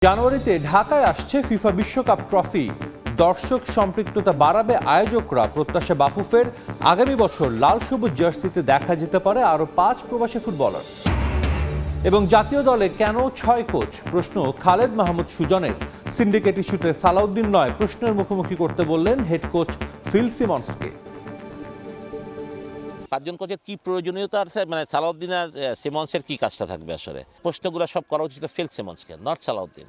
জানুয়ারিতে ঢাকায় আসছে ফিফা বিশ্বকাপ ট্রফি। দর্শক সম্পৃক্ততা বাড়াবে আয়োজকরা। প্রত্যাশা বাফুফের, আগামী বছর লাল সবুজ জার্সিতে দেখা যেতে পারে আরও 5 প্রবাসী ফুটবলার। এবং জাতীয় দলে কেন 6 কোচ? প্রশ্ন খালেদ মাহমুদ সুজনের। সিন্ডিকেট ইস্যুতে সালাউদ্দিন নয় প্রশ্নের মুখোমুখি করতে বললেন হেড কোচ ফিল সিমন্সকে। 5 জন কোচের কি প্রয়োজনীয়তা আছে, মানে সালাউদ্দিন আর সিমন্সের কি কাজটা থাকবে? আসলে প্রশ্নগুলো সব করা উচিত ফিল সিমন্সকে, নট সালাউদ্দিন।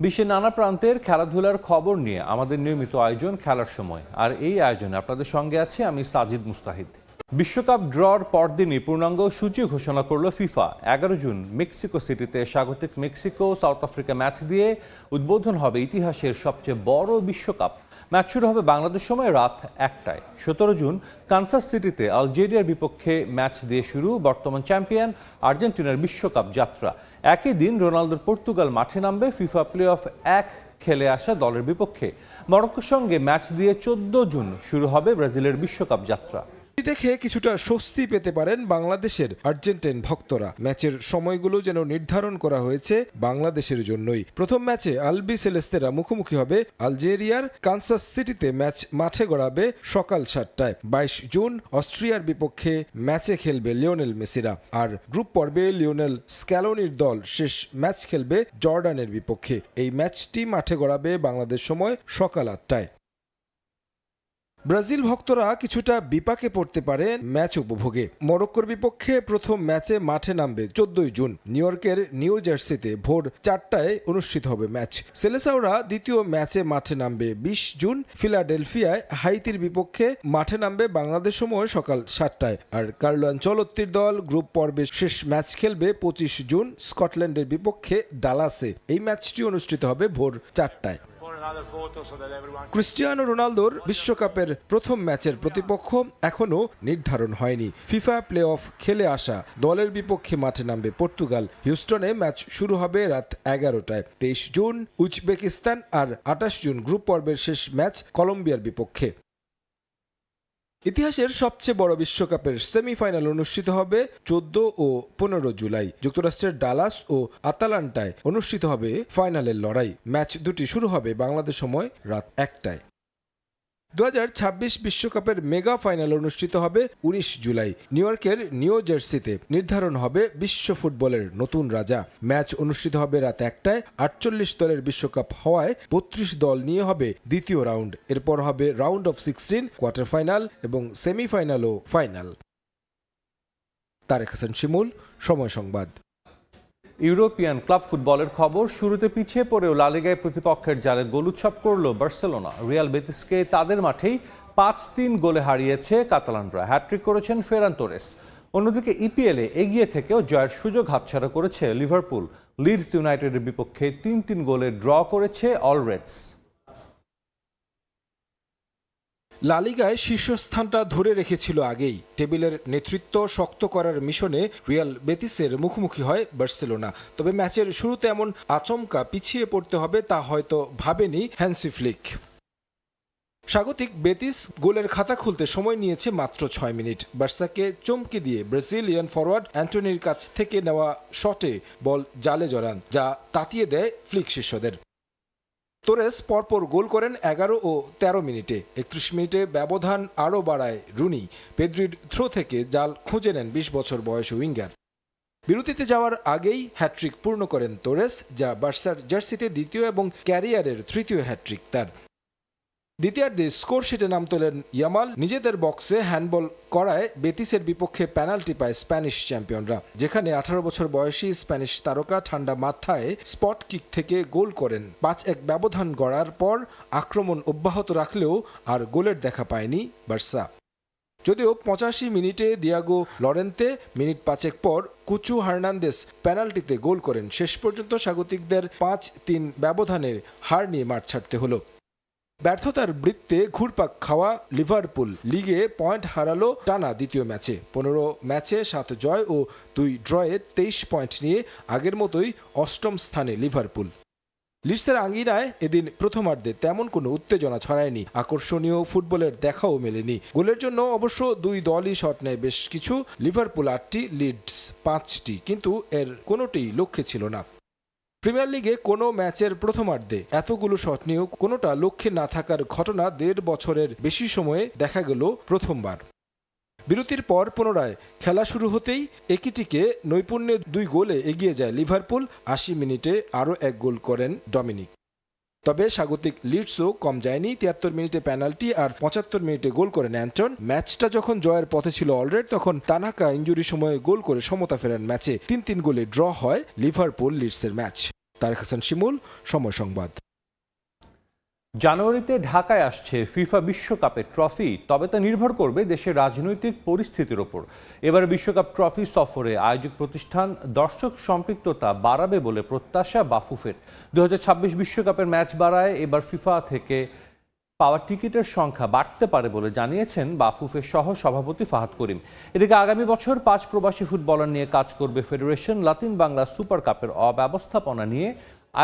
বিশ্বের নানা প্রান্তের খেলাধুলার খবর নিয়ে আমাদের নিয়মিত আয়োজন খেলার সময়। আর এই আয়োজনে আপনাদের সঙ্গে আছি আমি সাজিদ মুস্তাহিদ। বিশ্বকাপ ড্রর পরদিনই পূর্ণাঙ্গ সূচি ঘোষণা করল ফিফা। 11 জুন মেক্সিকো সিটিতে স্বাগতিক মেক্সিকো সাউথ আফ্রিকা ম্যাচ দিয়ে উদ্বোধন হবে ইতিহাসের সবচেয়ে বড় বিশ্বকাপ। ম্যাচ শুরু হবে বাংলাদেশ সময় রাত 1টায়। 17 জুন কানসাস সিটিতে আলজেরিয়ার বিপক্ষে ম্যাচ দিয়ে শুরু বর্তমান চ্যাম্পিয়ন আর্জেন্টিনার বিশ্বকাপ যাত্রা। একই দিন রোনালদোর পর্তুগাল মাঠে নামবে ফিফা প্লে অফ 1 খেলে আসা দলের বিপক্ষে। মরক্কোর সঙ্গে ম্যাচ দিয়ে 14 জুন শুরু হবে ব্রাজিলের বিশ্বকাপ যাত্রা। দেখে কিছুটা স্বস্তি পেতে পারেন বাংলাদেশের আর্জেন্টাইন ভক্তরা। ম্যাচের সময়গুলো যেন নির্ধারণ করা হয়েছে বাংলাদেশের জন্যই। প্রথম ম্যাচে আলবি সেলেস্তেরা মুখোমুখি হবে আলজেরিয়ার। কানসাস সিটিতে ম্যাচ মাঠে গড়াবে সকাল 7টায়। 22 জুন অস্ট্রিয়ার বিপক্ষে ম্যাচে খেলবে লিওনেল মেসিরা। আর গ্রুপ পর্বে লিওনেল স্ক্যালোনির দল শেষ ম্যাচ খেলবে জর্ডানের বিপক্ষে। এই ম্যাচটি মাঠে গড়াবে বাংলাদেশ সময় সকাল 8টায়। ব্রাজিল ভক্তরা কিছুটা বিপাকে পড়তে পারে ম্যাচ উপভোগে। মরক্কোর বিপক্ষে প্রথম ম্যাচে মাঠে নামবে 14 জুন। নিউ ইয়র্কের নিউ জার্সিতে ভোর 4টায় অনুষ্ঠিত হবে ম্যাচ। সেলেসাওরা দ্বিতীয় ম্যাচে মাঠে নামবে 20 জুন। ফিলাডেলফিয়ায় হাইতির বিপক্ষে মাঠে নামবে বাংলাদেশ সময় সকাল 7টায়। আর কার্লো আনচেলত্তির দল গ্রুপ পর্বে শেষ ম্যাচ খেলবে 25 জুন স্কটল্যান্ডের বিপক্ষে ডালাসে। এই ম্যাচটি অনুষ্ঠিত হবে ভোর 4টায়। ক্রিস্টিয়ানো রোনালদোর বিশ্বকাপের প্রথম ম্যাচের প্রতিপক্ষ এখনও নির্ধারণ হয়নি। ফিফা প্লে অফ খেলে আসা দলের বিপক্ষে মাঠে নামবে পর্তুগাল। হিউস্টনে ম্যাচ শুরু হবে রাত 11টায়। 23 জুন উজবেকিস্তান আর 28 জুন গ্রুপ পর্বের শেষ ম্যাচ কলম্বিয়ার বিপক্ষে। ইতিহাসের সবচেয়ে বড় বিশ্বকাপের সেমিফাইনাল অনুষ্ঠিত হবে 14 ও 15 জুলাই। যুক্তরাষ্ট্রের ডালাস ও আতালান্টায় অনুষ্ঠিত হবে ফাইনালের লড়াই। ম্যাচ দুটি শুরু হবে বাংলাদেশ সময় রাত 1টায়। 2026 বিশ্বকাপের মেগা ফাইনাল অনুষ্ঠিত হবে 19 জুলাই। নিউ ইয়র্কের নিউ জার্সিতে নির্ধারণ হবে বিশ্ব ফুটবলের নতুন রাজা। ম্যাচ অনুষ্ঠিত হবে রাত 1টায়। 48 দলের বিশ্বকাপ হওয়ায় 32 দল নিয়ে হবে দ্বিতীয় রাউন্ড। এরপর হবে রাউন্ড অফ 16, কোয়ার্টার ফাইনাল এবং সেমিফাইনাল ও ফাইনাল। তারেক হাসান শিমুল, সময় সংবাদ। ইউরোপিয়ান ক্লাব ফুটবলের খবর। শুরুতে পিছিয়ে পড়েও লা লিগায় প্রতিপক্ষের জালে গোল উৎসব করল বার্সেলোনা। রিয়াল বেতিসকে তাদের মাঠেই 5-3 গোলে হারিয়েছে কাতালানরা। হ্যাট্রিক করেছেন ফেরান তোরেস। অন্যদিকে ইপিএলে এগিয়ে থেকেও জয়ের সুযোগ হাতছাড়া করেছে লিভারপুল। লিডস ইউনাইটেডের বিপক্ষে 3-3 গোলে ড্র করেছে অল রেডস। লা লিগায় শীর্ষস্থানটা ধরে রেখেছিল আগেই। টেবিলের নেতৃত্ব শক্ত করার মিশনে রিয়াল বেতিসের মুখোমুখি হয় বার্সেলোনা। তবে ম্যাচের শুরুতে এমন আচমকা পিছিয়ে পড়তে হবে তা হয়তো ভাবেনি হ্যান্সি ফ্লিক। স্বাগতিক বেতিস গোলের খাতা খুলতে সময় নিয়েছে মাত্র 6 মিনিট। বার্সাকে চমকে দিয়ে ব্রাজিলিয়ান ফরওয়ার্ড অ্যান্টনির কাছ থেকে নেওয়া শটে বল জালে জড়ান, যা তাতিয়ে দেয় ফ্লিক শিষ্যদের। তোরেস পরপর গোল করেন 11 ও 13 মিনিটে। 31 মিনিটে ব্যবধান আরও বাড়ায় রুনি। পেদ্রির থ্রো থেকে জাল খুঁজে নেন 20 বছর বয়সী উইঙ্গার। বিরতিতে যাওয়ার আগেই হ্যাট্রিক পূর্ণ করেন তোরেস, যা বার্সার জার্সিতে দ্বিতীয় এবং ক্যারিয়ারের তৃতীয় হ্যাট্রিক তার। দ্বিতীয়ার্ধে স্কোর শিটে নাম তোলেন ইয়ামাল। নিজেদের বক্সে হ্যান্ডবল করায় বেতিসের বিপক্ষে পেনাল্টি পায় স্প্যানিশ চ্যাম্পিয়নরা, যেখানে 18 বছর বয়সী স্প্যানিশ তারকা ঠান্ডা মাথায় স্পট কিক থেকে গোল করেন। 5-1 ব্যবধান গড়ার পর আক্রমণ অব্যাহত রাখলেও আর গোলের দেখা পায়নি বার্সা। যদিও 85 মিনিটে দিয়াগো লরেন্তে, মিনিট 5 পর কুচু হার্নান্দেস পেনাল্টিতে গোল করেন। শেষ পর্যন্ত স্বাগতিকদের 5-3 ব্যবধানের হার নিয়ে মাঠ ছাড়তে হলো। ব্যর্থতার বৃত্তে ঘুরপাক খাওয়া লিভারপুল লিগে পয়েন্ট হারালো টানা দ্বিতীয় ম্যাচে। 15 ম্যাচে 7 জয় ও 2 ড্রয়ে 23 পয়েন্ট নিয়ে আগের মতোই অষ্টম স্থানে লিভারপুল। লিডসের আঙ্গিনায় এদিন প্রথমার্ধে তেমন কোনো উত্তেজনা ছড়ায়নি, আকর্ষণীয় ফুটবলের দেখাও মেলেনি। গোলের জন্য অবশ্য দুই দলই শট নেয় বেশ কিছু, লিভারপুল 8টি, লিডস 5টি, কিন্তু এর কোনোটিই লক্ষ্যে ছিল না। প্রিমিয়ার লিগে কোনো ম্যাচের প্রথমার্ধে এতগুলো শট নিয়েও কোনোটা লক্ষ্যে না থাকার ঘটনা 1.5 বছরের বেশি সময়ে দেখা গেল প্রথমবার। বিরতির পর পুনরায় খেলা শুরু হতেই একিটিকে নৈপুণ্যে 2 গোলে এগিয়ে যায় লিভারপুল। 80 মিনিটে আরও 1 গোল করেন ডমিনিক। তবে স্বাগতিক লিডসও কম যায়নি। 73 মিনিটে পেনাল্টি আর 75 মিনিটে গোল করেন অ্যান্টন। ম্যাচটা যখন জয়ের পথে ছিল অলরেড, তখন তানাকা ইনজুরি সময়ে গোল করে সমতা ফেরান ম্যাচে। 3-3 গোলে ড্র হয় লিভারপুল লিডসের ম্যাচ। তারেক হাসান শিমুল, সময় সংবাদ। জানুয়ারিতে ঢাকায় আসছে ফিফা বিশ্বকাপের ট্রফি, তবে তা নির্ভর করবে দেশের রাজনৈতিক পরিস্থিতির ওপর। এবার বিশ্বকাপ ট্রফি সফরে আয়োজক প্রতিষ্ঠান দর্শক সম্পৃক্ততা বাড়াবে বলে প্রত্যাশা বাফুফের। 2026 বিশ্বকাপের ম্যাচ বাড়ায় এবার ফিফা থেকে পাওয়া টিকিটের সংখ্যা বাড়তে পারে বলে জানিয়েছেন বাফুফের সহ সভাপতি ফাহাদ করিম। এদিকে আগামী বছর 5 প্রবাসী ফুটবলার নিয়ে কাজ করবে ফেডারেশন। লাতিন বাংলা সুপার কাপের অব্যবস্থাপনা নিয়ে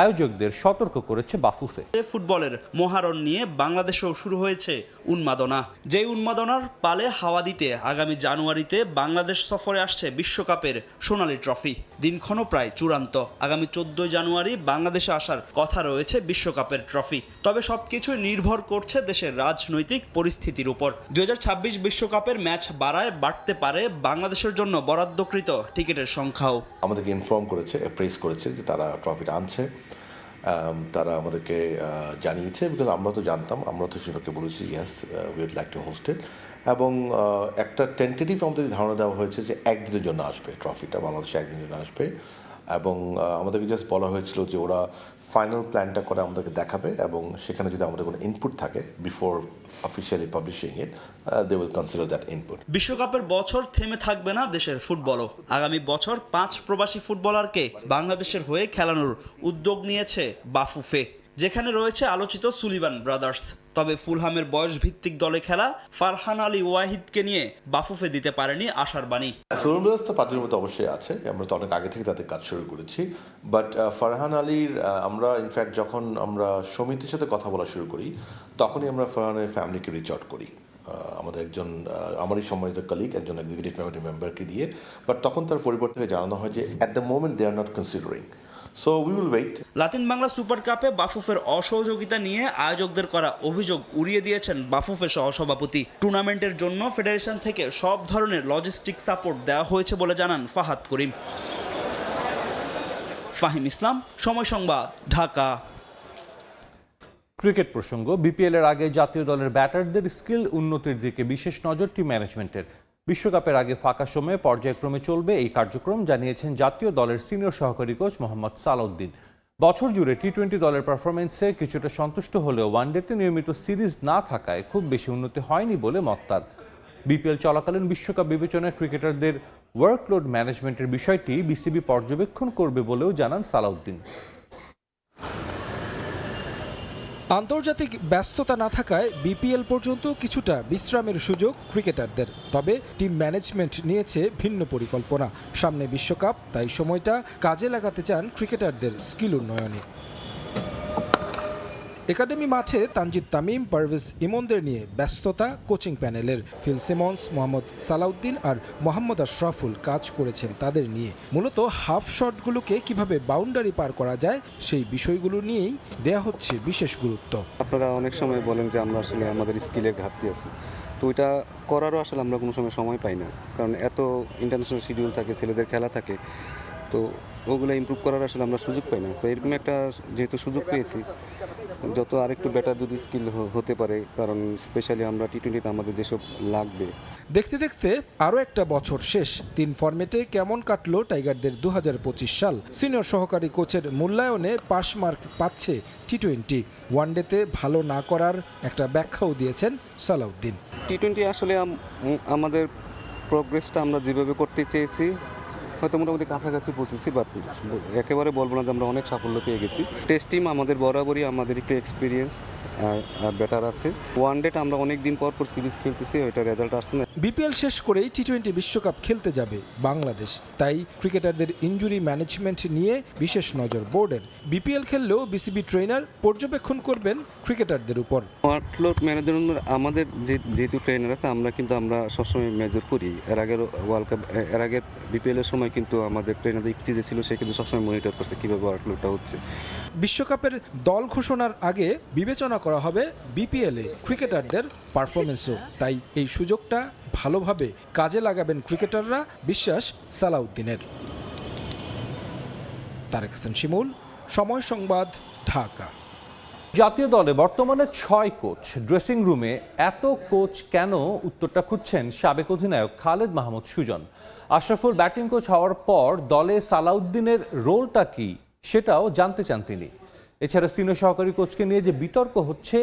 আয়োজকদের সতর্ক করেছে বাফুফে। ফুটবলের মহারণ নিয়ে বাংলাদেশেও শুরু হয়েছে উন্মাদনা। যেই উন্মাদনার পালে হাওয়া দিতে আগামী জানুয়ারিতে বাংলাদেশ সফরে আসছে বিশ্বকাপের সোনালী ট্রফি। দিনক্ষণ প্রায় চূড়ান্ত। আগামী 14 জানুয়ারি বাংলাদেশে আসার কথা রয়েছে বিশ্বকাপের ট্রফি। তবে সবকিছুই নির্ভর করছে দেশের রাজনৈতিক পরিস্থিতির উপর। 2026 বিশ্বকাপের ম্যাচ বাড়তে পারে বাংলাদেশের জন্য বরাদ্দকৃত টিকিটের সংখ্যাও। আমাদেরকে ইনফর্ম করেছে, প্রেস করেছে যে তারা ট্রফিটা আনছে। তারা আমাদেরকে জানিয়েছে, বিকজ আমরা তো জানতাম, আমরা তো ফিফাকে বলেছি yes we would like to host it. এবং একটা টেন্টেটিভ আমাদের ধারণা দেওয়া হয়েছে যে একদিনের জন্য আসবে ট্রফিটা, বাংলাদেশে একদিনের জন্য আসবে। এবং আমাদেরকে জাস্ট বলা হয়েছিল যে ওরা ফাইনাল প্ল্যানটা করে আমাদেরকে দেখাবে, এবং সেখানে যদি আমাদের কোনো ইনপুট থাকে before officially publishing it, they will consider that input. বিশ্বকাপের বছর থেমে থাকবে না দেশের ফুটবলও। আগামী বছর 5 প্রবাসী ফুটবলারকে বাংলাদেশের হয়ে খেলানোর উদ্যোগ নিয়েছে বাফুফে, যেখানে রয়েছে আলোচিত সুলিভান ব্রাদার্স। তবে ফুলহামের বয়স ভিত্তিক দলে খেলা ফারহান আলী ওয়াহিদকে নিয়ে বাফুফে দিতে পারেনি আশার বাণী। সুলভান তো 5 জনের মধ্যে অবশ্যই আছে, আমরা তো অনেক আগে থেকে তাদের কাজ শুরু করেছি। বাট ফারহান আলীর আমরা ইনফ্যাক্ট যখন আমরা সমিতির সাথে কথা বলা শুরু করি, তখনই আমরা ফারহানের ফ্যামিলিকে রিচ আউট করি, আমাদের একজন আমারই সম্মানিত কলিগ, একজন এক্সিকিউটিভ মেম্বারকে দিয়ে। বাট তখন তার পরিবর্তে জানানো হয় যে at the moment they are not considering, so we will wait. Latin Bangla super কাপে বাফুফের অসহযোগিতা নিয়ে আয়োজকদের করা অভিযোগ উড়িয়ে দিয়েছেন বাফুফের সহসভাপতি। টুর্নামেন্টের জন্য ফেডারেশন থেকে সব ধরনের লজিস্টিক সাপোর্ট দেওয়া হয়েছে বলে জানান ফাহাদ করিম। ফাহিম ইসলাম, সময় সংবাদ, ঢাকা। ক্রিকেট প্রসঙ্গ। বিপিএল এর আগে জাতীয় দলের ব্যাটারদের স্কিল উন্নতির দিকে বিশেষ নজর টিম ম্যানেজমেন্টের। বিশ্বকাপের আগে ফাঁকা সময়ে পর্যায়ক্রমে চলবে এই কার্যক্রম, জানিয়েছেন জাতীয় দলের সিনিয়র সহকারী কোচ মোহাম্মদ সালাউদ্দিন। বছর জুড়ে টি-20 দলের পারফরমেন্সে কিছুটা সন্তুষ্ট হলেও ওয়ানডেতে নিয়মিত সিরিজ না থাকায় খুব বেশি উন্নতি হয়নি বলে মত তার। বিপিএল চলাকালীন বিশ্বকাপ বিবেচনায় ক্রিকেটারদের ওয়ার্কলোড ম্যানেজমেন্টের বিষয়টি বিসিবি পর্যবেক্ষণ করবে বলেও জানান সালাউদ্দিন। আন্তর্জাতিক ব্যস্ততা না থাকায় বিপিএল পর্যন্ত কিছুটা বিশ্রামের সুযোগ ক্রিকেটারদের। তবে টিম ম্যানেজমেন্ট নিয়েছে ভিন্ন পরিকল্পনা। সামনে বিশ্বকাপ, তাই সময়টা কাজে লাগাতে চান ক্রিকেটারদের স্কিল উন্নয়নে। একাডেমি মাঠে তানজিদ তামিম, পারভেজ ইমনদের নিয়ে ব্যস্ততা কোচিং প্যানেলের। ফিল সিমন্স, মোহাম্মদ সালাউদ্দিন আর মোহাম্মদ আশরাফুল কাজ করেছেন তাদের নিয়ে। মূলত হাফ শটগুলোকে কিভাবে বাউন্ডারি পার করা যায় সেই বিষয়গুলো নিয়েই দেয়া হচ্ছে বিশেষ গুরুত্ব। আপনারা অনেক সময় বলেন যে আমরা আসলে আমাদের স্কিলের ঘাটতি আছে, তো ওইটা করারও আসলে আমরা কোনো সময় পাই না, কারণ এত ইন্টারন্যাশনাল শিডিউল থাকে, ছেলেদের খেলা থাকে, তো ওগুলো ইমপ্রুভ করার আসলে আমরা সুযোগ পাই না। তো এরকম একটা যেহেতু সুযোগ পেয়েছি, যত আরেকটু বেটার যদি স্কিল হতে পারে, কারণ স্পেশালি আমরা টি-20তে আমাদের যেসব লাগবে। দেখতে দেখতে আরও একটা বছর শেষ। 3 ফরম্যাটে কেমন কাটলো টাইগারদের 2025 সাল? সিনিয়র সহকারী কোচের মূল্যায়নে পাস মার্ক পাচ্ছে টি-20। ওয়ানডেতে ভালো না করার একটা ব্যাখ্যাও দিয়েছেন সালাউদ্দিন। টি-20 আসলে আমাদের প্রোগ্রেসটা আমরা যেভাবে করতে চেয়েছি হয়তো মোটামুটি কাছাকাছি পৌঁছেছি, বাট একেবারে বলবো না যে আমরা অনেক সাফল্য পেয়ে গেছি। টেস্ট টিম আমাদের বরাবরই আমাদের একটু এক্সপিরিয়েন্স বেটার আছে। ওয়ান ডেটা আমরা অনেক দিন পর সিরিজ খেলতেছি, ওইটা রেজাল্ট আসছে না। বিপিএল শেষ করেই টি-20 বিশ্বকাপ খেলতে যাবে বাংলাদেশ, তাই ক্রিকেটারদের ইনজুরি ম্যানেজমেন্ট নিয়ে বিশেষ নজর বোর্ডের। বিপিএল খেললেও বিসিবি ট্রেনার পর্যবেক্ষণ করবেন ক্রিকেটারদের উপর। ওয়ার্কলোড ম্যানেজমেন্ট আমাদের যেহেতু ট্রেনার আছে, আমরা সবসময় মেজর করি। এর আগের ওয়ার্ল্ড কাপ, এর আগের বিপিএল এর সময় কিন্তু আমাদের ট্রেনার ইফতি ছিল, সে কিন্তু সবসময় মনিটর করছে কীভাবে ওয়ার্কলোডটা হচ্ছে। বিশ্বকাপের দল ঘোষণার আগে বিবেচনা করা হবে বিপিএলে ক্রিকেটারদের পারফরমেন্সও, তাই এই সুযোগটা ভালোভাবে কাজে লাগাবেন ক্রিকেটাররা, বিশ্বাস সালাউদ্দিনের। তারেক হাসান শিমুল, সময় সংবাদ, ঢাকা। জাতীয় দলে বর্তমানে 6 কোচ। ড্রেসিং রুমে এত কোচ কেন, উত্তরটা খুঁজছেন সাবেক অধিনায়ক খালেদ মাহমুদ সুজন। আশরাফুল ব্যাটিং কোচ হওয়ার পর দলে সালাউদ্দিনের রোলটা কি সেটাও জানতে চান তিনি। এছাড়া সিনিয়র সহকারী কোচকে নিয়ে যে বিতর্ক হচ্ছে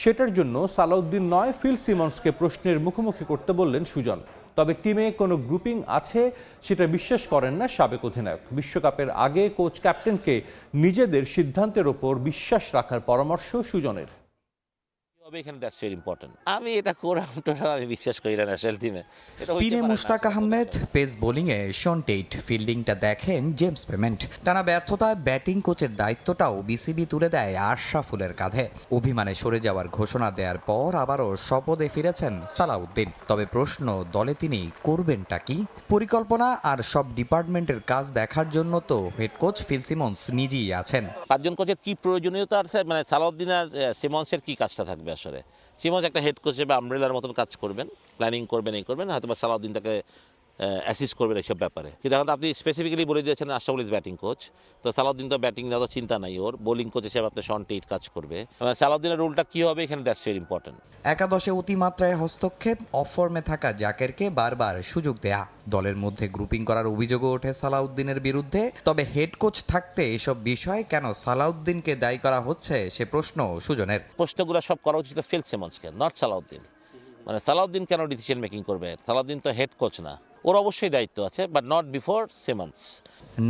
সেটার জন্য সালাউদ্দিন নয়, ফিল সিমন্সকে প্রশ্নের মুখোমুখি করতে বললেন সুজন। তবে টিমে কোনো গ্রুপিং আছে সেটা বিশ্বাস করেন না সাবেক অধিনায়ক। বিশ্বকাপের আগে কোচ ক্যাপ্টেনকে নিজেদের সিদ্ধান্তের ওপর বিশ্বাস রাখার পরামর্শ সুজনের। এখানে দ্যাটস ভেরি ইম্পর্টেন্ট। আমি এটা আমি বিশ্বাস করি না ন্যাশনাল টিমে। স্পিনে মুশতাক আহমেদ, পেস বোলিংয়ে শন টেইট, ফিল্ডিংটা দেখেন জেমস পেমেন্ট। টানা ব্যর্থতায় ব্যাটিং কোচের দায়িত্বটাও বিসিবি তুলে দেয় আশরাফুলের কাঁধে। অভিমানে সরে যাওয়ার ঘোষণা দেওয়ার পর আবারও শপথে ফিরেছেন সালাউদ্দিন। তবে প্রশ্ন, দলে তিনি করবেনটা কি? পরিকল্পনা আর সব ডিপার্টমেন্টের কাজ দেখার জন্য তো হেড কোচ ফিল সিমন্স নিজেই আছেন। 5 জন কোচের কি প্রয়োজনীয়তা আছে, মানে সালাউদ্দিন আর সিমন্সের কি কাজটা থাকবে আসলে? সিমন্স একটা হেড কোচ হিসেবে আমব্রেলার মতন কাজ করবেন, প্ল্যানিং করবেন, এই করবেন, হয়তো বা সালাউদ্দিন তাকে অ্যাসিস্ট করবেন এইসব ব্যাপারে। কিন্তু এখন আপনি স্পেসিফিক্যালি বলে দিয়েছেন আশরাফুল ইজ ব্যাটিং কোচ, তো সালাউদ্দিন তো ব্যাটিং নেওয়ার চিন্তা নাই ওর। বোলিং কোচ হিসেবে আপনার শন টেইট কাজ করবে। সালাউদ্দিনের রোলটা কী হবে এখানে, দ্যাটস ভেরি ইম্পর্টেন্ট। একাদশে অতিমাত্রায় হস্তক্ষেপ, অফ ফর্মে থাকা জাকেরকে বারবার সুযোগ দেয়া, দলের মধ্যে গ্রুপিং করার অভিযোগও ওঠে সালাউদ্দিনের বিরুদ্ধে। তবে হেড কোচ থাকতে এসব বিষয়ে কেন সালাউদ্দিনকে দায়ী করা হচ্ছে সে প্রশ্ন সুজনের। প্রশ্নগুলো সব করা উচিত ফিল সিমন্সকে, নট সালাউদ্দিন। মানে সালাউদ্দিন কেন ডিসিশন মেকিং করবে? সালাউদ্দিন তো হেড কোচ না, ওর অবশ্যই দায়িত্ব আছে, বাট নট বিফোর সিমন্স।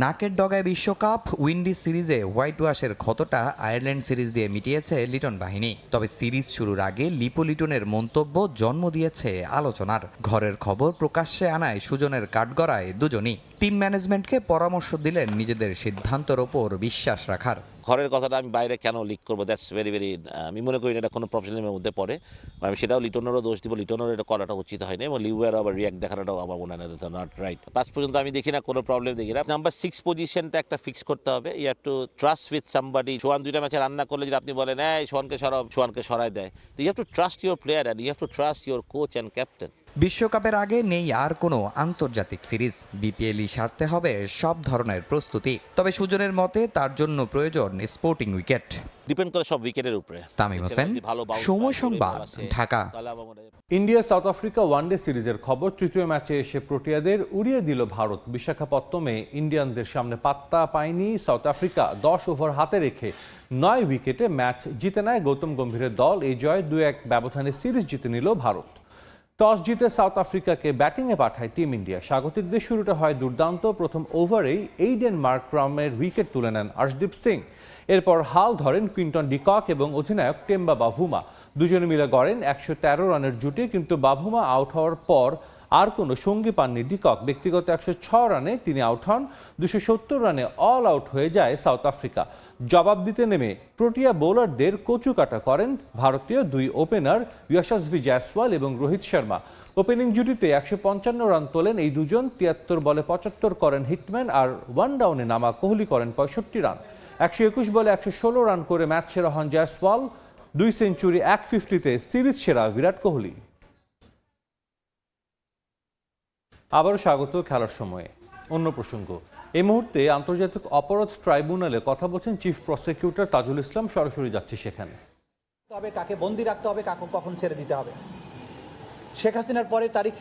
নাকের ডগায় বিশ্বকাপ, উইন্ডিজ সিরিজে হোয়াইট ওয়াশের ক্ষতটা আয়ারল্যান্ড সিরিজ দিয়ে মিটিয়েছে লিটন বাহিনী। তবে সিরিজ শুরুর আগে লিপো লিটনের মন্তব্য জন্ম দিয়েছে আলোচনার। ঘরের খবর প্রকাশ্যে আনায় সুজনের কাঠগড়ায় দুজনই। টিম ম্যানেজমেন্টকে পরামর্শ দিলেন নিজেদের সিদ্ধান্তের ওপর বিশ্বাস রাখার। ঘরের কথাটা আমি বাইরে কেন লিক করবো, দ্যাটস ভেরি ভেরি, আমি মনে করি এটা কোনো প্রফেশনালের মধ্যে পড়ে। আমি সেটাও লিটনেরও দোষ দিব, লিটনেরও এটা করাটা উচিত হয়নি, এবং লিউয়ের আবার রিয়াক্ট দেখাটাও আমার মনে হয় নট রাইট। পাঁচ পর্যন্ত আমি দেখি না, কোনো প্রবলেম দেখি না। নাম্বার 6 পজিশনটা একটা ফিক্স করতে হবে। You have to trust with somebody. Sohan 2টা ম্যাচে রান্না করলে যদি আপনি বলেন সোহানকে সরাও, সোহানকে সরাই দেয়, তো you have to trust your player and you have to trust your coach and captain. বিশ্বকাপের আগে নেই আর কোনো আন্তর্জাতিক সিরিজ, বিপিএলই সারতে হবে সব ধরনের প্রস্তুতি। তবে সুজনের মতে তার জন্য প্রয়োজন স্পোর্টিং উইকেট। ডিপেন্ড করে সব উইকেটের উপরে। তামিম হোসেন, সময় সংবাদ, Dhaka. India south Africa one day সিরিজের খবর। তৃতীয় ম্যাচে এসে প্রোটিয়াদের উড়িয়ে দিল ভারত। বিশাখাপত্তমে ইন্ডিয়ানদের সামনে পাত্তা পায়নি সাউথ আফ্রিকা। 10 ওভার হাতে রেখে 9 উইকেটে ম্যাচ জিতে নেয় গৌতম গম্ভীরের দল। এই জয় 2-1 ব্যবধানে সিরিজ জিতে নিল ভারত। টস জিতে সাউথ আফ্রিকাকে ব্যাটিংয়ে পাঠায় টিম ইন্ডিয়া। স্বাগতিকদের শুরুটা হয় দুর্দান্ত। প্রথম ওভারেই এইডেন মার্ক্রামের উইকেট তুলে নেন আর্শদীপ সিং। এরপর হাল ধরেন কুইন্টন ডিকক এবং অধিনায়ক টেম্বা বাভুমা। দুজনে মিলে গড়েন 113 রানের জুটি, কিন্তু বাভুমা আউট হওয়ার পর আর কোনো সঙ্গী পাননি ডিকক। ব্যক্তিগত 106 রানে তিনি আউট হন। 270 রানে অল আউট হয়ে যায় সাউথ আফ্রিকা। জবাব দিতে নেমে প্রোটিয়া বোলারদের কচুকাটা করেন ভারতীয় 2 ওপেনার যশস্বী জয়সওয়াল এবং রোহিত শর্মা। ওপেনিং জুটিতে 155 রান তোলেন এই দুজন। 73 বলে 75 করেন হিটম্যান, আর ওয়ান ডাউনে নামা কোহলি করেন 65 রান। 121 বলে 116 রান করে ম্যাচ সেরা হন জয়সওয়াল। 2 সেঞ্চুরি 150-তে সিরিজ সেরা বিরাট কোহলি। আবারও স্বাগত খেলার সময়ে। অন্য প্রসঙ্গ, এই মুহূর্তে আন্তর্জাতিক অপরাধ ট্রাইব্যুনালে কথা বলছেন চিফ প্রসিকিউটর তাজুল ইসলাম। সরাসরি যাচ্ছি সেখানে। তবে কাকে বন্দি রাখতে হবে, কাকে কখন ছেড়ে দিতে হবে। শেখ হাসিনার পরে তারিক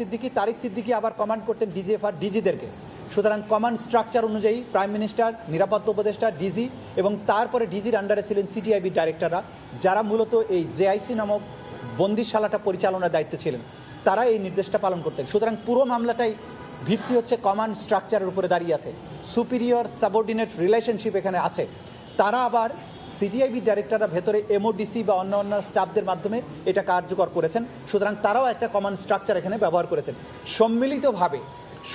সিদ্দিকী আবার কমান্ড করতেন ডিজিএফআর ডিজিদেরকে। সুতরাং কমান্ড স্ট্রাকচার অনুযায়ী প্রাইম মিনিস্টার, নিরাপত্তা উপদেষ্টা, ডিজি এবং তারপরে ডিজির আন্ডারে ছিলেন সিটিআইবি ডাইরেক্টররা, যারা মূলত এই জেআইসি নামক বন্দিশালাটা পরিচালনার দায়িত্বে ছিলেন। তারা এই নির্দেশটা পালন করতেন। সুতরাং পুরো মামলাটাই ভিত্তি হচ্ছে কমান্ড স্ট্রাকচারের উপরে দাঁড়িয়ে আছে, সুপিরিয়র সাবঅর্ডিনেট রিলেশনশিপ এখানে আছে। তারা আবার সিজিআইবি ডাইরেক্টররা ভেতরে এমওডিসি বা অন্য অন্য স্টাফদের মাধ্যমে এটা কার্যকর করেছেন, সুতরাং তারাও একটা কমান্ড স্ট্রাকচার এখানে ব্যবহার করেছেন। সম্মিলিতভাবে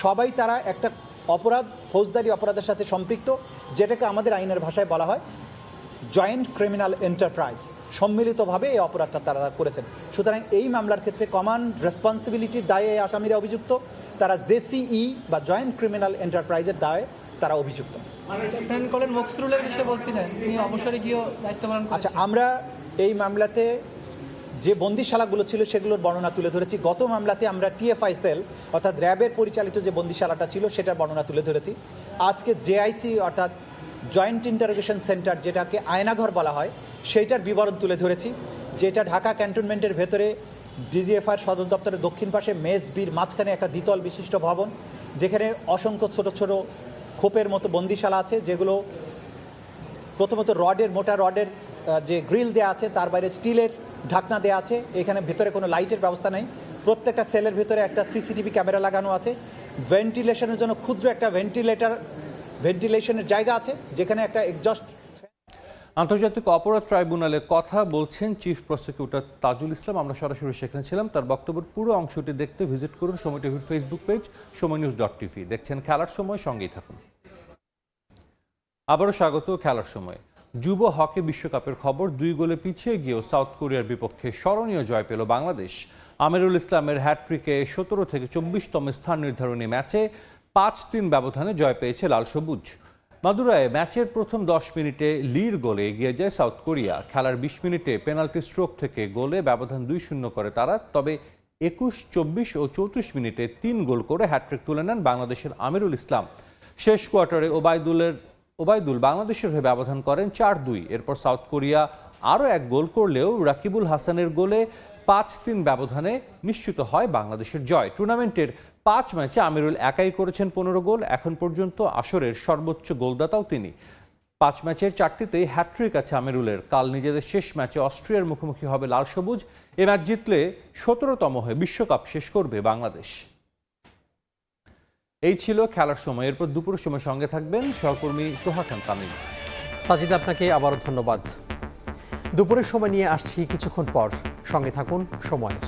সবাই তারা একটা অপরাধ, ফৌজদারি অপরাধের সাথে সম্পৃক্ত, যেটাকে আমাদের আইনের ভাষায় বলা হয় জয়েন্ট ক্রিমিনাল এন্টারপ্রাইজ। সম্মিলিতভাবে এই অপরাধটা তারা করেছেন। সুতরাং এই মামলার ক্ষেত্রে কমান্ড রেসপন্সিবিলিটির দায়ে এই আসামিরা অভিযুক্ত, তারা জেসিই বা জয়েন্ট ক্রিমিনাল এন্টারপ্রাইজের দায়ে তারা অভিযুক্ত। মকসুরুলের বিষয়ে বলছিলেন, তিনি অবসরে গিয়ে দায়িত্ব পালন করেছেন। আচ্ছা, আমরা এই মামলাতে যে বন্দিশালাগুলো ছিল সেগুলোর বর্ণনা তুলে ধরেছি। গত মামলাতে আমরা টিএফআই সেল অর্থাৎ র্যাবের পরিচালিত যে বন্দিশালাটা ছিল সেটার বর্ণনা তুলে ধরেছি। আজকে জেআইসি অর্থাৎ জয়েন্ট ইন্টারোগেশন সেন্টার, যেটাকে আয়নাঘর বলা হয়, সেইটার বিবরণ তুলে ধরেছি, যেটা ঢাকা ক্যান্টনমেন্টের ভেতরে ডিজিএফআই সদর দপ্তরের দক্ষিণ পাশে মেস বির মাঝখানে একটা দ্বিতল বিশিষ্ট ভবন, যেখানে অসংখ্য ছোট ছোট খোপের মতো বন্দিশালা আছে, যেগুলো প্রথমত মোটা রডের যে গ্রিল দেওয়া আছে, তার বাইরে স্টিলের ঢাকনা দেওয়া আছে। এখানে ভেতরে কোনো লাইটের ব্যবস্থা নেই। প্রত্যেকটা সেলের ভিতরে একটা সিসিটিভি ক্যামেরা লাগানো আছে। ভেন্টিলেশনের জন্য ক্ষুদ্র একটা ভেন্টিলেশনের জায়গা আছে, যেখানে একটা এক্সজস্ট। আন্তর্জাতিক অপরাধ ট্রাইব্যুনালে কথা বলছেন চিফ প্রসিকিউটর তাজুল ইসলাম। আমরা সরাসরি সেখানে ছিলাম। তার বক্তব্যের পুরো অংশটি দেখতে ভিজিট করুন সময় টিভির ফেসবুক পেজ সময়নিউজ.tv। দেখছেন খেলার সময়, সঙ্গেই থাকুন। আবারও স্বাগত খেলার সময়। যুব হকি বিশ্বকাপের খবর, 2 গোলে পিছিয়ে গিয়েও সাউথ কোরিয়ার বিপক্ষে স্মরণীয় জয় পেল বাংলাদেশ। আমিরুল ইসলামের হ্যাটট্রিকে 17 থেকে 24তম স্থান নির্ধারণী ম্যাচে 5-3 ব্যবধানে জয় পেয়েছে লাল সবুজ। মাদুরায় ম্যাচের প্রথম 10 মিনিটে লির গোলে এগিয়ে যায় সাউথ কোরিয়া। খেলার 20 মিনিটে পেনাল্টি স্ট্রোক থেকে গোলে ব্যবধান 2-0 করে তারা। তবে 21, 24 ও 34 মিনিটে 3 গোল করে হ্যাটট্রিক তুলে নেন বাংলাদেশের আমিরুল ইসলাম। শেষ কোয়ার্টারে ওবায়দুল বাংলাদেশের হয়ে ব্যবধান করেন 4-2। এরপর সাউথ কোরিয়া আরও 1 গোল করলেও রাকিবুল হাসানের গোলে 5-3 ব্যবধানে নিশ্চিত হয় বাংলাদেশের জয়। টুর্নামেন্টের 5 ম্যাচে আমিরুল একাই করেছেন 15 গোল। এখন পর্যন্ত আসরের সর্বোচ্চ গোলদাতাও তিনি। 5 ম্যাচের 4টিতেই হ্যাটট্রিক আছে আমিরুলের। কাল নিজেদের শেষ ম্যাচে অস্ট্রিয়ার মুখোমুখি হবে লাল সবুজ। এ ম্যাচ জিতলে 17তম হয়ে বিশ্বকাপ শেষ করবে বাংলাদেশ। এই ছিল খেলার সময়। এরপর দুপুরের সময় সঙ্গে থাকবেন সহকর্মী তোহা খান তামিম। সাজিদ, আপনাকে আবারও ধন্যবাদ। দুপুরের সময় নিয়ে আসছি কিছুক্ষণ পর, সঙ্গে থাকুন সময়ের।